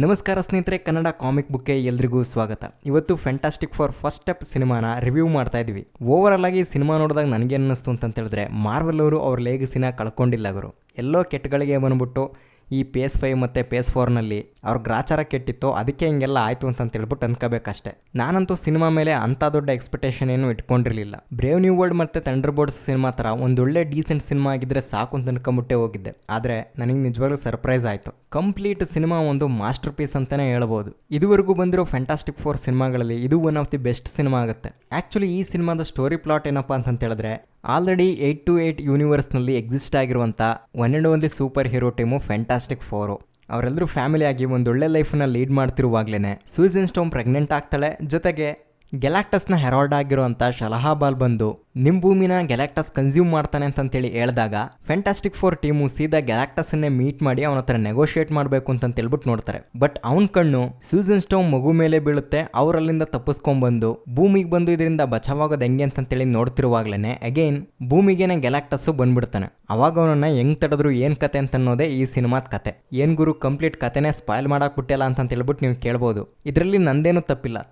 ನಮಸ್ಕಾರ ಸ್ನೇಹಿತರೆ, ಕನ್ನಡ ಕಾಮಿಕ್ ಬುಕ್ಗೆ ಎಲ್ರಿಗೂ ಸ್ವಾಗತ. ಇವತ್ತು ಫ್ಯಾಂಟಾಸ್ಟಿಕ್ ಫಾರ್ ಫಸ್ಟ್ ಸ್ಟೆಪ್ ಸಿನಿಮಾನ ರಿವ್ಯೂ ಮಾಡ್ತಾ ಇದ್ವಿ. ಓವರ್ ಆಗಿ ಸಿನಿಮಾ ನೋಡಿದಾಗ ನನಗೆ ಅನ್ನಿಸ್ತು ಅಂತ ಹೇಳಿದ್ರೆ, ಮಾರ್ವೆಲ್ ಅವರು ಅವ್ರ ಲೇಗಸಿನ ಕಳ್ಕೊಂಡಿಲ್ಲ. ಅವರು ಎಲ್ಲೋ ಕೆಟ್ಟಗಳಿಗೆ ಬಂದ್ಬಿಟ್ಟು ಈ PS5 ಮತ್ತು PS4ನಲ್ಲಿ ಅವ್ರ ಗ್ರಾಚಾರ ಕೆಟ್ಟಿತ್ತು, ಅದಕ್ಕೆ ಹಿಂಗೆಲ್ಲ ಆಯಿತು ಅಂತ ಹೇಳ್ಬಿಟ್ಟು ಅಂದ್ಕೋಬೇಕಷ್ಟೆ. ನಾನಂತೂ ಸಿನಿಮಾ ಮೇಲೆ ಅಂಥ ದೊಡ್ಡ ಎಕ್ಸ್ಪೆಕ್ಟೇಷನ್ ಏನು ಇಟ್ಕೊಂಡಿರಲಿಲ್ಲ. ಬ್ರೇವ್ ನ್ಯೂ ವರ್ಲ್ಡ್ ಮತ್ತು ಥಂಡರ್ಬೋಲ್ಟ್ಸ್ ಸಿನಿಮಾ ಥರ ಒಂದೊಳ್ಳೆ ಡೀಸೆಂಟ್ ಸಿನಿಮಾ ಆಗಿದ್ದರೆ ಸಾಕು ಅಂತ ಅನ್ಕೊಂಬಿಟ್ಟೆ ಹೋಗಿದ್ದೆ. ಆದರೆ ನನಗೆ ನಿಜವಾಗ್ಲೂ ಸರ್ಪ್ರೈಸ್ ಆಯಿತು. ಕಂಪ್ಲೀಟ್ ಸಿನಿಮಾ ಒಂದು ಮಾಸ್ಟರ್ ಪೀಸ್ ಅಂತಲೇ ಹೇಳ್ಬೋದು. ಇದುವರೆಗೂ ಬಂದಿರೋ ಫ್ಯಾಂಟಾಸ್ಟಿಕ್ ಫೋರ್ ಸಿನಿಮಾಗಳಲ್ಲಿ ಇದು one of the best cinema ಆಗುತ್ತೆ. ಆ್ಯಕ್ಚುಲಿ ಈ ಸಿನಿಮಾದ ಸ್ಟೋರಿ ಪ್ಲಾಟ್ ಏನಪ್ಪ ಅಂತ ಹೇಳಿದ್ರೆ, ಆಲ್ರೆಡಿ 8/8 ಯೂನಿವರ್ಸ್ನಲ್ಲಿ ಎಕ್ಸಿಸ್ಟ್ ಆಗಿರುವಂಥ one and only super hero team fantastic four. ಅವರೆಲ್ಲರೂ ಫ್ಯಾಮಿಲಿಯಾಗಿ ಒಂದೊಳ್ಳೆ ಲೈಫನ್ನ ಲೀಡ್ ಮಾಡ್ತಿರುವಾಗಲೇ ಸೂಸನ್ ಸ್ಟೋನ್ ಪ್ರೆಗ್ನೆಂಟ್ ಆಗ್ತಾಳೆ. ಜೊತೆಗೆ ಗ್ಯಾಲಾಕ್ಟಸ್ನ ಹೆರಾಲ್ಡ್ ಆಗಿರುವಂಥ ಶಲಹಾಬಾಲ್ ಬಂದು ನಿಮ್ಮ ಭೂಮಿನ ಗ್ಯಾಲಾಕ್ಟಸ್ ಕನ್ಸ್ಯೂಮ್ ಮಾಡ್ತಾನೆ ಅಂತೇಳಿ ಹೇಳಿದಾಗ ಫ್ಯಾಂಟಾಸ್ಟಿಕ್ ಫೋರ್ ಟೀಮು ಸೀದಾ ಗ್ಯಾಲಾಕ್ಟಸ್ಸನ್ನೇ ಮೀಟ್ ಮಾಡಿ ಅವನ ಹತ್ರ ನೆಗೋಷಿಯೇಟ್ ಮಾಡಬೇಕು ಅಂತ ಹೇಳ್ಬಿಟ್ಟು ನೋಡ್ತಾರೆ. ಬಟ್ ಅವನ ಕಣ್ಣು ಸೂಸನ್ ಸ್ಟೋನ್ ಮಗು ಮೇಲೆ ಬೀಳುತ್ತೆ. ಅವರಲ್ಲಿಂದ ತಪ್ಪಿಸ್ಕೊಂಡ್ಬಂದು ಭೂಮಿಗೆ ಬಂದು ಇದರಿಂದ ಬಚಾವಾಗೋದು ಹೆಂಗೆ ಅಂತೇಳಿ ನೋಡ್ತಿರುವಾಗ್ಲೇ ಅಗೈನ್ ಭೂಮಿಗೇನೆ ಗ್ಯಾಲಾಕ್ಟಸ್ಸು ಬಂದ್ಬಿಡ್ತಾನೆ. ಅವಾಗ ಅವನನ್ನ ಹೆಂಗ್ ತಡೆದ್ರು ಏನ್ ಕತೆ ಅಂತ ಅನ್ನೋದೇ ಈ ಸಿನಿಮಾದ ಕತೆ. ಏನ್ ಗುರು, ಕಂಪ್ಲೀಟ್ ಕತೆನೇ ಸ್ಪಾಯ್ಲ್ ಮಾಡಕ್ ಬಿಟ್ಟಿಲ್ಲ ಅಂತ ಹೇಳ್ಬಿಟ್ಟು ನೀವು ಕೇಳ್ಬೋದು. ಇದರಲ್ಲಿ ನಂದೇನು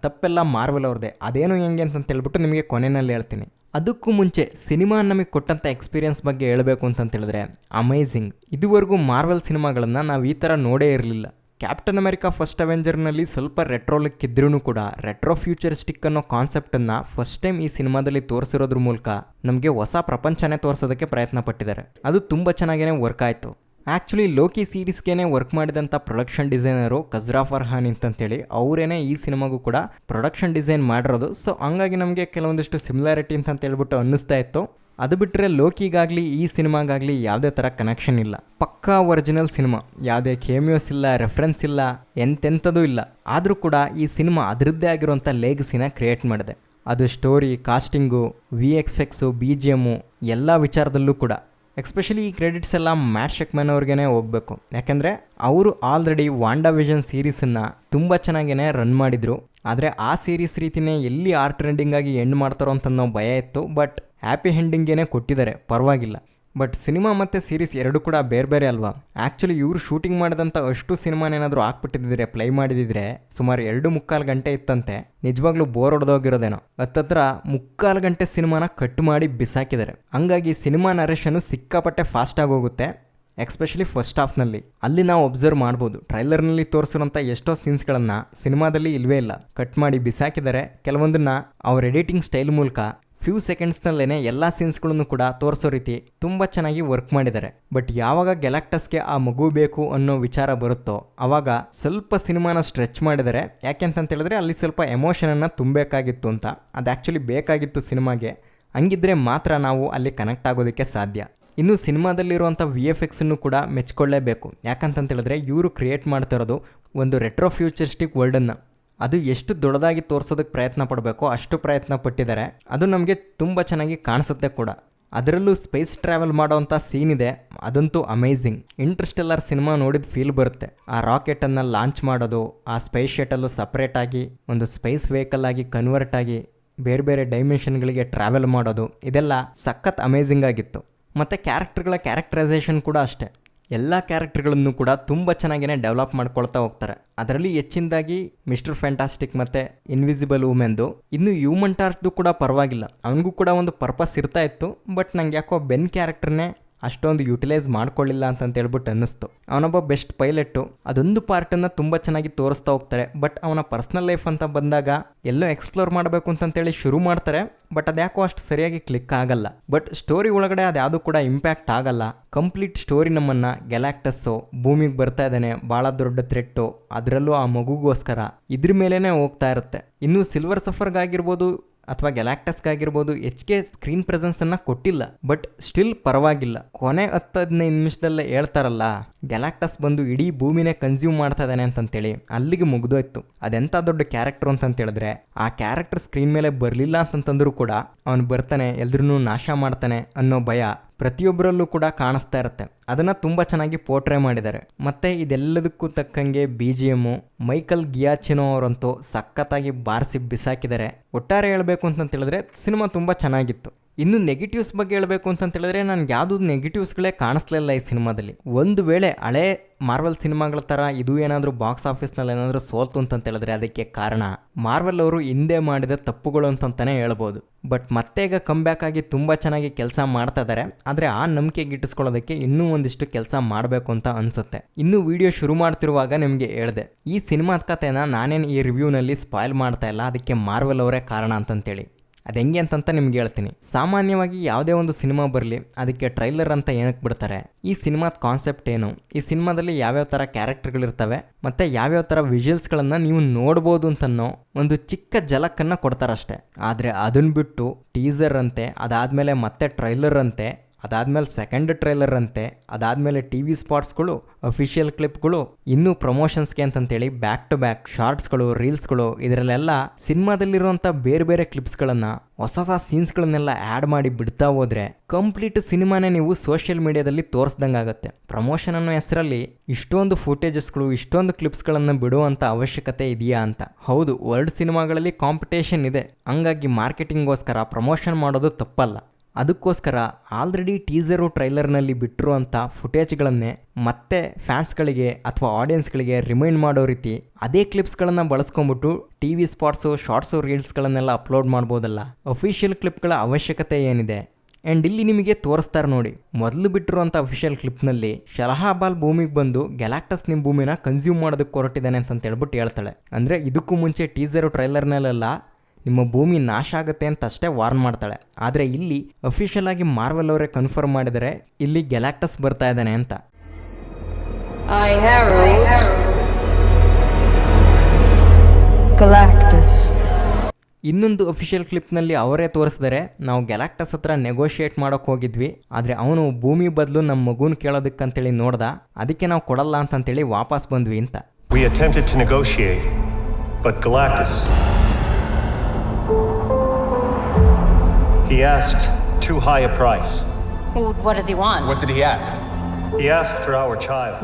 ತಪ್ಪೆಲ್ಲ ಮಾರ್ವೆಲ್ ಅವ್ರದೇ. ಅದೇನು ಹೆಂಗೆ ಅಂತ ಹೇಳ್ಬಿಟ್ಟು ನಿಮಗೆ ಕೊನೆಯಲ್ಲಿ ಹೇಳ್ತೀನಿ. ಅದಕ್ಕೂ ಮುಂಚೆ ಸಿನಿಮಾ ನಮಗೆ ಕೊಟ್ಟಂಥ ಎಕ್ಸ್ಪೀರಿಯನ್ಸ್ ಬಗ್ಗೆ ಹೇಳಬೇಕು ಅಂತ ಹೇಳಿದ್ರೆ, ಅಮೇಝಿಂಗ್. ಇದುವರೆಗೂ ಮಾರ್ವೆಲ್ ಸಿನಿಮಾಗಳನ್ನು ನಾವು ಈ ಥರ ನೋಡೇ ಇರಲಿಲ್ಲ. ಕ್ಯಾಪ್ಟನ್ ಅಮೆರಿಕಾ ಫಸ್ಟ್ ಅವೆಂಜರ್ನಲ್ಲಿ ಸ್ವಲ್ಪ ರೆಟ್ರೋಲಿಕ್ ಇದ್ರೂ ಕೂಡ ರೆಟ್ರೋ ಫ್ಯೂಚರಿಸ್ಟಿಕ್ ಅನ್ನೋ ಕಾನ್ಸೆಪ್ಟನ್ನು ಫಸ್ಟ್ ಟೈಮ್ ಈ ಸಿನಿಮಾದಲ್ಲಿ ತೋರಿಸಿರೋದ್ರ ಮೂಲಕ ನಮಗೆ ಹೊಸ ಪ್ರಪಂಚನೇ ತೋರಿಸೋದಕ್ಕೆ ಪ್ರಯತ್ನ ಪಟ್ಟಿದ್ದಾರೆ. ಅದು ತುಂಬ ಚೆನ್ನಾಗೇ ವರ್ಕ್ ಆಯಿತು. ಆ್ಯಕ್ಚುಲಿ ಲೋಕಿ ಸೀರೀಸ್ಗೇನೆ ವರ್ಕ್ ಮಾಡಿದಂಥ ಪ್ರೊಡಕ್ಷನ್ ಡಿಸೈನರು ಕಜ್ರಾ ಫರ್ಹಾನ್ ಅಂತೇಳಿ ಅವರೇನೆ ಈ ಸಿನಿಮಾಗೂ ಕೂಡ ಪ್ರೊಡಕ್ಷನ್ ಡಿಸೈನ್ ಮಾಡಿರೋದು. ಸೊ ಹಂಗಾಗಿ ನಮಗೆ ಕೆಲವೊಂದಿಷ್ಟು ಸಿಮಿಲಾರಿಟಿ ಅಂತ ಹೇಳ್ಬಿಟ್ಟು ಅನ್ನಿಸ್ತಾ ಇತ್ತು. ಅದು ಬಿಟ್ಟರೆ ಲೋಕಿಗಾಗಲಿ ಈ ಸಿನಿಮಾಗಾಗಲಿ ಯಾವುದೇ ಥರ ಕನೆಕ್ಷನ್ ಇಲ್ಲ. ಪಕ್ಕಾ ಒರಿಜಿನಲ್ ಸಿನಿಮಾ, ಯಾವುದೇ ಕೇಮಿಯೋಸ್ ಇಲ್ಲ, ರೆಫರೆನ್ಸ್ ಇಲ್ಲ, ಎಂತೆಂಥದ್ದು ಇಲ್ಲ. ಆದರೂ ಕೂಡ ಈ ಸಿನಿಮಾ ಅದರದ್ದೇ ಆಗಿರುವಂಥ ಲೇಗಸಿನ ಕ್ರಿಯೇಟ್ ಮಾಡಿದೆ. ಅದು ಸ್ಟೋರಿ, ಕಾಸ್ಟಿಂಗು, VFX, BGM ಎಲ್ಲ ವಿಚಾರದಲ್ಲೂ ಕೂಡ. ಎಸ್ಪೆಷಲಿ ಈ ಕ್ರೆಡಿಟ್ಸ್ ಎಲ್ಲ ಮ್ಯಾಟ್ ಶೆಕ್ಮನ್ ಅವ್ರಿಗೇ ಹೋಗಬೇಕು. ಯಾಕೆಂದರೆ ಅವರು ಆಲ್ರೆಡಿ ವಾಂಡಾ ವಿಷನ್ ಸೀರೀಸನ್ನು ತುಂಬ ಚೆನ್ನಾಗೇ ರನ್ ಮಾಡಿದರು. ಆದರೆ ಆ ಸೀರೀಸ್ ರೀತಿಯೇ ಎಲ್ಲಿ ಟ್ರೆಂಡಿಂಗ್ ಆಗಿ ಎಂಡ್ ಮಾಡ್ತಾರೋ ಅಂತ ಅನ್ನೋ ಭಯ ಇತ್ತು. ಬಟ್ ಹ್ಯಾಪಿ ಎಂಡಿಂಗೇನೆ ಕೊಟ್ಟಿದ್ದಾರೆ, ಪರವಾಗಿಲ್ಲ. ಬಟ್ ಸಿನಿಮಾ ಮತ್ತು ಸೀರೀಸ್ ಎರಡು ಕೂಡ ಬೇರೆ ಬೇರೆ ಅಲ್ವಾ. ಆ್ಯಕ್ಚುಲಿ ಇವರು ಶೂಟಿಂಗ್ ಮಾಡಿದಂಥ ಅಷ್ಟು ಸಿನಿಮಾನೇನಾದರೂ ಹಾಕ್ಬಿಟ್ಟಿದ್ರೆ, ಪ್ಲೇ ಮಾಡಿದಿದ್ರೆ ಸುಮಾರು 2.25 ಗಂಟೆ ಇತ್ತಂತೆ. ನಿಜವಾಗ್ಲೂ ಬೋರ್ ಹೊಡೆದೋಗಿರೋದೇನೋ. ಹತ್ತತ್ರ 3/4 ಗಂಟೆ ಸಿನಿಮಾನ ಕಟ್ ಮಾಡಿ ಬಿಸಾಕಿದ್ದಾರೆ. ಹಂಗಾಗಿ ಸಿನಿಮಾ ನರೇಷನ್ನು ಸಿಕ್ಕಾಪಟ್ಟೆ ಫಾಸ್ಟಾಗಿ ಹೋಗುತ್ತೆ. ಎಸ್ಪೆಷಲಿ ಫಸ್ಟ್ ಹಾಫ್ನಲ್ಲಿ ಅಲ್ಲಿ ನಾವು ಅಬ್ಸರ್ವ್ ಮಾಡ್ಬೋದು. ಟ್ರೈಲರ್ನಲ್ಲಿ ತೋರಿಸಿರೋಂಥ ಎಷ್ಟೋ ಸೀನ್ಸ್ಗಳನ್ನು ಸಿನಿಮಾದಲ್ಲಿ ಇಲ್ವೇ ಇಲ್ಲ, ಕಟ್ ಮಾಡಿ ಬಿಸಾಕಿದ್ದಾರೆ. ಕೆಲವೊಂದನ್ನು ಅವ್ರ ಎಡಿಟಿಂಗ್ ಸ್ಟೈಲ್ ಮೂಲಕ ಫ್ಯೂ ಸೆಕೆಂಡ್ಸ್ನಲ್ಲೇ ಎಲ್ಲ ಸೀನ್ಸ್ಗಳನ್ನು ಕೂಡ ತೋರಿಸೋ ರೀತಿ ತುಂಬ ಚೆನ್ನಾಗಿ ವರ್ಕ್ ಮಾಡಿದ್ದಾರೆ. ಬಟ್ ಯಾವಾಗ ಗ್ಯಾಲಾಕ್ಟಸ್ಗೆ ಆ ಮಗು ಬೇಕು ಅನ್ನೋ ವಿಚಾರ ಬರುತ್ತೋ ಆವಾಗ ಸ್ವಲ್ಪ ಸಿನಿಮಾನ ಸ್ಟ್ರೆಚ್ ಮಾಡಿದ್ದಾರೆ. ಯಾಕೆಂತ ಹೇಳಿದ್ರೆ ಅಲ್ಲಿ ಸ್ವಲ್ಪ ಎಮೋಷನನ್ನು ತುಂಬಬೇಕಾಗಿತ್ತು ಅಂತ. ಅದು ಆ್ಯಕ್ಚುಲಿ ಬೇಕಾಗಿತ್ತು ಸಿನಿಮಾಗೆ. ಹಂಗಿದ್ರೆ ಮಾತ್ರ ನಾವು ಅಲ್ಲಿ ಕನೆಕ್ಟ್ ಆಗೋದಕ್ಕೆ ಸಾಧ್ಯ. ಇನ್ನು ಸಿನಿಮಾದಲ್ಲಿರುವಂಥ VFXನ್ನು ಕೂಡ ಮೆಚ್ಕೊಳ್ಳೇಬೇಕು. ಯಾಕಂತ ಹೇಳಿದ್ರೆ ಇವರು ಕ್ರಿಯೇಟ್ ಮಾಡ್ತಿರೋದು ಒಂದು ರೆಟ್ರೋ ಫ್ಯೂಚರಿಸ್ಟಿಕ್ ವರ್ಲ್ಡನ್ನು. ಅದು ಎಷ್ಟು ದೊಡ್ಡದಾಗಿ ತೋರಿಸೋದಕ್ಕೆ ಪ್ರಯತ್ನ ಪಡಬೇಕೋ ಅಷ್ಟು ಪ್ರಯತ್ನ ಪಟ್ಟಿದ್ದಾರೆ. ಅದು ನಮಗೆ ತುಂಬ ಚೆನ್ನಾಗಿ ಕಾಣಿಸುತ್ತೆ ಕೂಡ. ಅದರಲ್ಲೂ ಸ್ಪೇಸ್ ಟ್ರಾವೆಲ್ ಮಾಡೋವಂಥ ಸೀನ್ ಇದೆ, ಅದಂತೂ ಅಮೇಝಿಂಗ್. ಇಂಟರ್ಸ್ಟೆಲ್ಲರ್ ಸಿನಿಮಾ ನೋಡಿದ ಫೀಲ್ ಬರುತ್ತೆ. ಆ ರಾಕೆಟನ್ನು ಲಾಂಚ್ ಮಾಡೋದು, ಆ ಸ್ಪೇಸ್ ಶಟಲ್ಲು ಸಪ್ರೇಟಾಗಿ ಒಂದು ಸ್ಪೇಸ್ ವೆಹಿಕಲ್ ಆಗಿ ಕನ್ವರ್ಟ್ ಆಗಿ ಬೇರೆ ಬೇರೆ ಡೈಮೆನ್ಷನ್ಗಳಿಗೆ ಟ್ರಾವೆಲ್ ಮಾಡೋದು, ಇದೆಲ್ಲ ಸಖತ್ ಅಮೇಝಿಂಗ್ ಆಗಿತ್ತು. ಮತ್ತು ಕ್ಯಾರೆಕ್ಟರ್ಗಳ ಕ್ಯಾರೆಕ್ಟರೈಸೇಷನ್ ಕೂಡ ಅಷ್ಟೇ. ಎಲ್ಲ ಕ್ಯಾರೆಕ್ಟರ್ಗಳನ್ನು ಕೂಡ ತುಂಬ ಚೆನ್ನಾಗೇ ಡೆವಲಪ್ ಮಾಡ್ಕೊಳ್ತಾ ಹೋಗ್ತಾರೆ. ಅದರಲ್ಲಿ ಹೆಚ್ಚಿನದಾಗಿ ಮಿಸ್ಟರ್ ಫ್ಯಾಂಟಾಸ್ಟಿಕ್ ಮತ್ತು ಇನ್ವಿಸಿಬಲ್ ವುಮೆನ್ದು. ಇನ್ನು ಹ್ಯೂಮನ್ ಟಾರ್ಚ್ದು ಕೂಡ ಪರವಾಗಿಲ್ಲ, ಅವನಿಗೂ ಕೂಡ ಒಂದು ಪರ್ಪಸ್ ಇರ್ತಾ ಇತ್ತು. ಬಟ್ ನಂಗೆ ಯಾಕೋ ಬೆನ್ ಕ್ಯಾರೆಕ್ಟರ್ನೇ ಅಷ್ಟೊಂದು ಯುಟಿಲೈಸ್ ಮಾಡ್ಕೊಳ್ಳಿಲ್ಲ ಅಂತ ಹೇಳ್ಬಿಟ್ಟು ಅನ್ನಿಸ್ತು. ಅವನೊಬ್ಬ ಬೆಸ್ಟ್ ಪೈಲಟ್ಟು, ಅದೊಂದು ಪಾರ್ಟನ್ನು ತುಂಬ ಚೆನ್ನಾಗಿ ತೋರಿಸ್ತಾ ಹೋಗ್ತಾರೆ. ಬಟ್ ಅವನ ಪರ್ಸ್ನಲ್ ಲೈಫ್ ಅಂತ ಬಂದಾಗ ಎಲ್ಲೋ ಎಕ್ಸ್ಪ್ಲೋರ್ ಮಾಡಬೇಕು ಅಂತೇಳಿ ಶುರು ಮಾಡ್ತಾರೆ. ಬಟ್ ಅದ್ಯಾಕೋ ಅಷ್ಟು ಸರಿಯಾಗಿ ಕ್ಲಿಕ್ ಆಗಲ್ಲ. ಬಟ್ ಸ್ಟೋರಿ ಒಳಗಡೆ ಅದ್ಯಾವುದು ಕೂಡ ಇಂಪ್ಯಾಕ್ಟ್ ಆಗಲ್ಲ. ಕಂಪ್ಲೀಟ್ ಸ್ಟೋರಿ ನಮ್ಮನ್ನು ಗ್ಯಾಲಾಕ್ಟಸ್ಸು ಭೂಮಿಗೆ ಬರ್ತಾ ಇದ್ದಾನೆ, ಭಾಳ ದೊಡ್ಡ ಥ್ರೆಟ್ಟು, ಅದರಲ್ಲೂ ಆ ಮಗುಗೋಸ್ಕರ ಇದ್ರ ಮೇಲೇ ಹೋಗ್ತಾ ಇರುತ್ತೆ. ಇನ್ನು ಸಿಲ್ವರ್ ಸಫರ್ಗಾಗಿರ್ಬೋದು ಅಥವಾ ಗ್ಯಾಲಾಕ್ಟಸ್ಗಾಗಿರ್ಬೋದು ಹೆಚ್ಚಿಗೆ ಸ್ಕ್ರೀನ್ ಪ್ರೆಸೆನ್ಸನ್ನು ಕೊಟ್ಟಿಲ್ಲ. ಬಟ್ ಸ್ಟಿಲ್ ಪರವಾಗಿಲ್ಲ. ಕೊನೆ 10-15 ನಿಮಿಷದಲ್ಲೇ ಹೇಳ್ತಾರಲ್ಲ, ಗ್ಯಾಲಾಕ್ಟಸ್ ಬಂದು ಇಡೀ ಭೂಮಿನೇ ಕನ್ಸ್ಯೂಮ್ ಮಾಡ್ತಾ ಇದ್ದಾನೆ ಅಂತೇಳಿ, ಅಲ್ಲಿಗೆ ಮುಗ್ದೋಯ್ತು. ಅದೆಂಥ ದೊಡ್ಡ ಕ್ಯಾರೆಕ್ಟರ್ ಅಂತೇಳಿದ್ರೆ, ಆ ಕ್ಯಾರೆಕ್ಟರ್ ಸ್ಕ್ರೀನ್ ಮೇಲೆ ಬರಲಿಲ್ಲ ಅಂತಂದ್ರೂ ಕೂಡ ಅವನು ಬರ್ತಾನೆ, ಎಲ್ರೂ ನಾಶ ಮಾಡ್ತಾನೆ ಅನ್ನೋ ಭಯ ಪ್ರತಿಯೊಬ್ಬರಲ್ಲೂ ಕೂಡ ಕಾಣಿಸ್ತಾ ಇರುತ್ತೆ. ಅದನ್ನು ತುಂಬ ಚೆನ್ನಾಗಿ ಪೋರ್ಟ್ರೇ ಮಾಡಿದ್ದಾರೆ. ಮತ್ತು ಇದೆಲ್ಲದಕ್ಕೂ ತಕ್ಕಂಗೆ BGM ಮೈಕಲ್ ಗಿಯಾಚಿನೋ ಅವರಂತೂ ಸಖತ್ತಾಗಿ ಬಾರಿಸಿ ಬಿಸಾಕಿದ್ದಾರೆ. ಒಟ್ಟಾರೆ ಹೇಳಬೇಕು ಅಂತಂತೇಳಿದ್ರೆ ಸಿನಿಮಾ ತುಂಬ ಚೆನ್ನಾಗಿತ್ತು. ಇನ್ನು ನೆಗೆಟಿವ್ಸ್ ಬಗ್ಗೆ ಹೇಳಬೇಕು ಅಂತ ಹೇಳಿದ್ರೆ ನನಗೆ ಯಾವುದು ನೆಗೆಟಿವ್ಸ್ಗಳೇ ಕಾಣಿಸ್ಲಿಲ್ಲ ಈ ಸಿನಿಮಾದಲ್ಲಿ. ಒಂದು ವೇಳೆ ಹಳೆ ಮಾರ್ವಲ್ ಸಿನಿಮಾಗಳ ಥರ ಇದು ಏನಾದರೂ ಬಾಕ್ಸ್ ಆಫೀಸ್ನಲ್ಲಿ ಏನಾದರೂ ಸೋಲ್ತು ಅಂತ ಹೇಳಿದ್ರೆ ಅದಕ್ಕೆ ಕಾರಣ ಮಾರ್ವಲ್ ಅವರು ಹಿಂದೆ ಮಾಡಿದ ತಪ್ಪುಗಳು ಅಂತಂತಾನೆ ಹೇಳ್ಬೋದು. ಬಟ್ ಮತ್ತೆ ಈಗ ಕಮ್ಬ್ಯಾಕ್ ಆಗಿ ತುಂಬ ಚೆನ್ನಾಗಿ ಕೆಲಸ ಮಾಡ್ತಾ ಇದ್ದಾರೆ. ಆದರೆ ಆ ನಂಬಿಕೆ ಗಿಟ್ಟಿಸ್ಕೊಳ್ಳೋದಕ್ಕೆ ಇನ್ನೂ ಒಂದಿಷ್ಟು ಕೆಲಸ ಮಾಡಬೇಕು ಅಂತ ಅನಿಸುತ್ತೆ. ಇನ್ನು ವಿಡಿಯೋ ಶುರು ಮಾಡ್ತಿರುವಾಗ ನಿಮಗೆ ಹೇಳಿದೆ, ಈ ಸಿನಿಮಾದ ಕಥೆನ ನಾನೇನು ಈ ರಿವ್ಯೂನಲ್ಲಿ ಸ್ಪಾಯ್ಲ್ ಮಾಡ್ತಾ ಇಲ್ಲ, ಅದಕ್ಕೆ ಮಾರ್ವಲ್ ಅವರೇ ಕಾರಣ ಅಂತಂತೇಳಿ. ಅದು ಹೆಂಗೆ ಅಂತಂತ ನಿಮ್ಗೆ ಹೇಳ್ತೀನಿ. ಸಾಮಾನ್ಯವಾಗಿ ಯಾವುದೇ ಒಂದು ಸಿನಿಮಾ ಬರಲಿ ಅದಕ್ಕೆ ಟ್ರೈಲರ್ ಅಂತ ಏನಕ್ಕೆ ಬಿಡ್ತಾರೆ, ಈ ಸಿನಿಮಾದ ಕಾನ್ಸೆಪ್ಟ್ ಏನು, ಈ ಸಿನಿಮಾದಲ್ಲಿ ಯಾವ್ಯಾವ ಥರ ಕ್ಯಾರೆಕ್ಟರ್ಗಳಿರ್ತವೆ ಮತ್ತು ಯಾವ್ಯಾವ ಥರ ವಿಜುವಲ್ಸ್ಗಳನ್ನು ನೀವು ನೋಡ್ಬೋದು ಅಂತನೋ ಒಂದು ಚಿಕ್ಕ ಜಲಕ್ಕನ್ನು ಕೊಡ್ತಾರಷ್ಟೆ. ಆದರೆ ಅದನ್ನು ಬಿಟ್ಟು ಟೀಸರ್ ಅಂತೆ, ಅದಾದಮೇಲೆ ಮತ್ತೆ ಟ್ರೈಲರ್ ಅಂತೆ, ಅದಾದಮೇಲೆ ಸೆಕೆಂಡ್ ಟ್ರೈಲರ್ ಅಂತೆ, ಅದಾದಮೇಲೆ ಟಿ ವಿ ಸ್ಪಾಟ್ಸ್ಗಳು, ಅಫಿಷಿಯಲ್ ಕ್ಲಿಪ್ಗಳು, ಇನ್ನೂ ಪ್ರಮೋಷನ್ಸ್ಗೆ ಅಂತಂತೇಳಿ ಬ್ಯಾಕ್ ಟು ಬ್ಯಾಕ್ ಶಾರ್ಟ್ಸ್ಗಳು, ರೀಲ್ಸ್ಗಳು, ಇದರಲ್ಲೆಲ್ಲ ಸಿನಿಮಾದಲ್ಲಿರುವಂಥ ಬೇರೆ ಬೇರೆ ಕ್ಲಿಪ್ಸ್ಗಳನ್ನು, ಹೊಸ ಹೊಸ ಸೀನ್ಸ್ಗಳನ್ನೆಲ್ಲ ಆ್ಯಡ್ ಮಾಡಿ ಬಿಡ್ತಾ ಹೋದ್ರೆ ಕಂಪ್ಲೀಟ್ ಸಿನಿಮಾನೇ ನೀವು ಸೋಷಿಯಲ್ ಮೀಡಿಯಾದಲ್ಲಿ ತೋರಿಸ್ದಂಗೆ ಆಗುತ್ತೆ. ಪ್ರಮೋಷನ್ ಅನ್ನೋ ಹೆಸರಲ್ಲಿ ಇಷ್ಟೊಂದು ಫುಟೇಜಸ್ಗಳು, ಇಷ್ಟೊಂದು ಕ್ಲಿಪ್ಸ್ಗಳನ್ನು ಬಿಡುವಂಥ ಅವಶ್ಯಕತೆ ಇದೆಯಾ ಅಂತ. ಹೌದು, ವರ್ಲ್ಡ್ ಸಿನಿಮಾಗಳಲ್ಲಿ ಕಾಂಪಿಟೇಷನ್ ಇದೆ, ಹಂಗಾಗಿ ಮಾರ್ಕೆಟಿಂಗ್ಗೋಸ್ಕರ ಪ್ರಮೋಷನ್ ಮಾಡೋದು ತಪ್ಪಲ್ಲ. ಅದಕ್ಕೋಸ್ಕರ ಆಲ್ರೆಡಿ ಟೀಸರು ಟ್ರೈಲರ್ನಲ್ಲಿ ಬಿಟ್ಟಿರುವಂಥ ಫುಟೇಜ್ಗಳನ್ನೇ ಮತ್ತೆ ಫ್ಯಾನ್ಸ್ಗಳಿಗೆ ಅಥವಾ ಆಡಿಯನ್ಸ್ಗಳಿಗೆ ರಿಮೈಂಡ್ ಮಾಡೋ ರೀತಿ ಅದೇ ಕ್ಲಿಪ್ಸ್ಗಳನ್ನು ಬಳಸ್ಕೊಂಬಿಟ್ಟು ಟಿ ವಿ ಸ್ಪಾಟ್ಸು, ಶಾರ್ಟ್ಸು, ರೀಲ್ಸ್ಗಳನ್ನೆಲ್ಲ ಅಪ್ಲೋಡ್ ಮಾಡ್ಬೋದಲ್ಲ. ಅಫಿಷಿಯಲ್ ಕ್ಲಿಪ್ಗಳ ಅವಶ್ಯಕತೆ ಏನಿದೆ? ಆ್ಯಂಡ್ ಇಲ್ಲಿ ನಿಮಗೆ ತೋರಿಸ್ತಾರೆ ನೋಡಿ, ಮೊದಲು ಬಿಟ್ಟಿರುವಂಥ ಅಫಿಷಿಯಲ್ ಕ್ಲಿಪ್ನಲ್ಲಿ ಶಲಹಾಬಾಲ್ ಭೂಮಿಗೆ ಬಂದು ಗ್ಯಾಲಾಕ್ಟಸ್ ನಿಮ್ಮ ಭೂಮಿನ ಕನ್ಸ್ಯೂಮ್ ಮಾಡೋದಕ್ಕೆ ಹೊರಟಿದ್ದಾನೆ ಅಂತ ಹೇಳ್ಬಿಟ್ಟು ಹೇಳ್ತಾಳೆ. ಅಂದರೆ ಇದಕ್ಕೂ ಮುಂಚೆ ಟೀಸರು ಟ್ರೈಲರ್ನಲ್ಲೆಲ್ಲ ನಿಮ್ಮ ಭೂಮಿ ನಾಶ ಆಗುತ್ತೆ ಅಂತ ಅಷ್ಟೇ ವಾರ್ನ್ ಮಾಡ್ತಾಳೆ. ಆದರೆ ಇಲ್ಲಿ ಅಫಿಷಿಯಲ್ ಆಗಿ ಮಾರ್ವೆಲ್ ಅವರೇ ಕನ್ಫರ್ಮ್ ಮಾಡಿದರೆ ಇಲ್ಲಿ ಗ್ಯಾಲಾಕ್ಟಸ್ ಬರ್ತಾ ಇದ್ದಾನೆ ಅಂತ. ಇನ್ನೊಂದು ಅಫಿಷಿಯಲ್ ಕ್ಲಿಪ್ನಲ್ಲಿ ಅವರೇ ತೋರಿಸಿದರೆ, ನಾವು ಗ್ಯಾಲಾಕ್ಟಸ್ ಹತ್ರ ನೆಗೋಷಿಯೇಟ್ ಮಾಡೋಕೆ ಹೋಗಿದ್ವಿ, ಆದರೆ ಅವನು ಭೂಮಿ ಬದಲು ನಮ್ಮ ಮಗುನ ಕೇಳೋದಕ್ಕಂತೇಳಿ ನೋಡ್ದ, ಅದಕ್ಕೆ ನಾವು ಕೊಡಲ್ಲ ಅಂತಂತೇಳಿ ವಾಪಸ್ ಬಂದ್ವಿ ಅಂತ. We attempted to negotiate, but Galactus, he asked too high a price. What does he want? What did he ask? He asked for our child.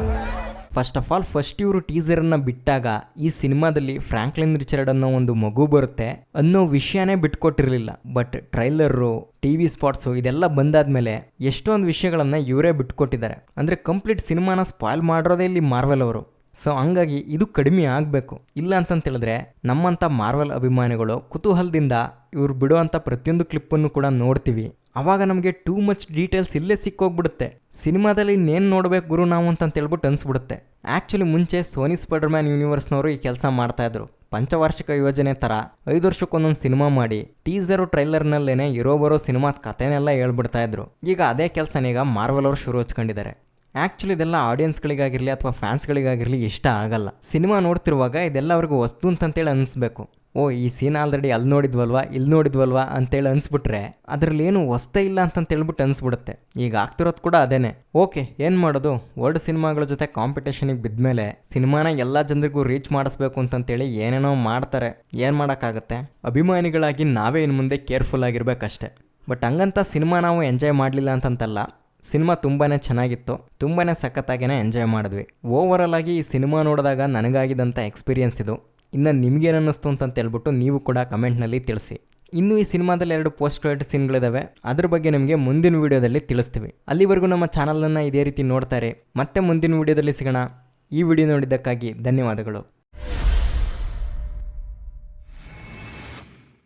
First of all ಇವರು ಟೀಸರನ್ನು ಬಿಟ್ಟಾಗ ಈ ಸಿನಿಮಾದಲ್ಲಿ ಫ್ರಾಂಕ್ಲಿನ್ ರಿಚರ್ಡ್ ಅನ್ನೋ ಒಂದು ಮಗು ಬರುತ್ತೆ ಅನ್ನೋ ವಿಷಯನೇ ಬಿಟ್ಕೊಟ್ಟಿರಲಿಲ್ಲ. But trailer, T V spots ಇದೆಲ್ಲ ಬಂದಾದ್ಮೇಲೆ ಎಷ್ಟೊಂದು ವಿಷಯಗಳನ್ನು ಇವರೇ ಬಿಟ್ಕೊಟ್ಟಿದ್ದಾರೆ. ಅಂದರೆ ಕಂಪ್ಲೀಟ್ ಸಿನಿಮಾನ ಸ್ಪಾಯ್ಲ್ ಮಾಡಿರೋದೇ ಇಲ್ಲಿ ಮಾರ್ವೆಲ್ ಅವರು. ಸೊ ಹಂಗಾಗಿ ಇದು ಕಡಿಮೆ ಆಗಬೇಕು. ಇಲ್ಲ ಅಂತಂತೇಳಿದ್ರೆ ನಮ್ಮಂಥ ಮಾರ್ವೆಲ್ ಅಭಿಮಾನಿಗಳು ಕುತೂಹಲದಿಂದ ಇವ್ರು ಬಿಡುವಂಥ ಪ್ರತಿಯೊಂದು ಕ್ಲಿಪ್ಪನ್ನು ಕೂಡ ನೋಡ್ತೀವಿ. ಆವಾಗ ನಮಗೆ ಟೂ ಮಚ್ ಡೀಟೇಲ್ಸ್ ಇಲ್ಲೇ ಸಿಕ್ಕೋಗ್ಬಿಡುತ್ತೆ. ಸಿನಿಮಾದಲ್ಲಿ ಇನ್ನೇನು ನೋಡ್ಬೇಕು ಗುರು ನಾವು ಅಂತಂತೇಳ್ಬಿಟ್ಟು ಅನಿಸ್ಬಿಡುತ್ತೆ. ಆ್ಯಕ್ಚುಲಿ ಮುಂಚೆ ಸೋನಿ ಸ್ಪೈಡರ್ಮ್ಯಾನ್ ಯೂನಿವರ್ಸ್ನವರು ಈ ಕೆಲಸ ಮಾಡ್ತಾಯಿದ್ರು. ಪಂಚವಾರ್ಷಿಕ ಯೋಜನೆ ಥರ 5 ವರ್ಷಕ್ಕೊಂದೊಂದು ಸಿನಿಮಾ ಮಾಡಿ ಟೀಸರು ಟ್ರೈಲರ್ನಲ್ಲೇ ಇರೋ ಬರೋ ಸಿನಿಮಾದ ಕಥೆನೆಲ್ಲ ಹೇಳ್ಬಿಡ್ತಾಯಿದ್ರು. ಈಗ ಅದೇ ಕೆಲಸನೀಗ ಮಾರ್ವೆಲ್ ಅವರು ಶುರು ಹಚ್ಕೊಂಡಿದ್ದಾರೆ. ಆ್ಯಕ್ಚುಲಿ ಇದೆಲ್ಲ ಆಡಿಯನ್ಸ್ಗಳಿಗಾಗಿರಲಿ ಅಥವಾ ಫ್ಯಾನ್ಸ್ಗಳಿಗಾಗಿರಲಿ ಇಷ್ಟ ಆಗಲ್ಲ. ಸಿನಿಮಾ ನೋಡ್ತಿರುವಾಗ ಇದೆಲ್ಲ ಅವ್ರಿಗೆ ವಸ್ತು ಅಂತಂತೇಳಿ ಅನಿಸ್ಬೇಕು. ಓ, ಈ ಸೀನ್ ಆಲ್ರೆಡಿ ಅಲ್ಲಿ ನೋಡಿದ್ವಲ್ವಾ, ಇಲ್ಲಿ ನೋಡಿದ್ವಲ್ವಾ ಅಂತೇಳಿ ಅನಿಸ್ಬಿಟ್ರೆ ಅದರಲ್ಲಿ ಏನು ಹೊಸ್ತೇ ಇಲ್ಲ ಅಂತಂತೇಳ್ಬಿಟ್ಟು ಅನಿಸ್ಬಿಡುತ್ತೆ. ಈಗ ಆಗ್ತಿರೋದು ಕೂಡ ಅದೇನೆ. ಓಕೆ, ಏನು ಮಾಡೋದು, ವರ್ಲ್ಡ್ ಸಿನಿಮಾಗಳ ಜೊತೆ ಕಾಂಪಿಟೇಷನಿಗೆ ಬಿದ್ಮೇಲೆ ಸಿನಿಮಾನ ಎಲ್ಲ ಜನರಿಗೂ ರೀಚ್ ಮಾಡಿಸ್ಬೇಕು ಅಂತಂತೇಳಿ ಏನೇನೋ ಮಾಡ್ತಾರೆ. ಏನು ಮಾಡೋಕ್ಕಾಗತ್ತೆ, ಅಭಿಮಾನಿಗಳಾಗಿ ನಾವೇ ಇನ್ನು ಮುಂದೆ ಕೇರ್ಫುಲ್ ಆಗಿರ್ಬೇಕಷ್ಟೆ. ಬಟ್ ಹಂಗಂತ ಸಿನಿಮಾ ನಾವು ಎಂಜಾಯ್ ಮಾಡಲಿಲ್ಲ ಅಂತಂತಲ್ಲ. ಸಿನಿಮಾ ತುಂಬಾ ಚೆನ್ನಾಗಿತ್ತು, ತುಂಬಾ ಸಖತ್ತಾಗೇ ಎಂಜಾಯ್ ಮಾಡಿದ್ವಿ. ಓವರಾಲ್ ಆಗಿ ಈ ಸಿನಿಮಾ ನೋಡಿದಾಗ ನನಗಾಗಿದ್ದಂಥ ಎಕ್ಸ್ಪೀರಿಯನ್ಸ್ ಇದು. ಇನ್ನು ನಿಮಗೇನು ಅನ್ನಿಸ್ತು ಅಂತ ಹೇಳ್ಬಿಟ್ಟು ನೀವು ಕೂಡ ಕಮೆಂಟ್ನಲ್ಲಿ ತಿಳಿಸಿ. ಇನ್ನು ಈ ಸಿನಿಮಾದಲ್ಲಿ 2 ಪೋಸ್ಟ್ ಕ್ರೆಡಿಟ್ ಸೀನ್ಗಳಿದ್ದಾವೆ, ಅದ್ರ ಬಗ್ಗೆ ನಿಮಗೆ ಮುಂದಿನ ವೀಡಿಯೋದಲ್ಲಿ ತಿಳಿಸ್ತೀವಿ. ಅಲ್ಲಿವರೆಗೂ ನಮ್ಮ ಚಾನಲನ್ನು ಇದೇ ರೀತಿ ನೋಡ್ತಾರೆ. ಮತ್ತೆ ಮುಂದಿನ ವೀಡಿಯೋದಲ್ಲಿ ಸಿಗೋಣ. ಈ ವಿಡಿಯೋ ನೋಡಿದ್ದಕ್ಕಾಗಿ ಧನ್ಯವಾದಗಳು.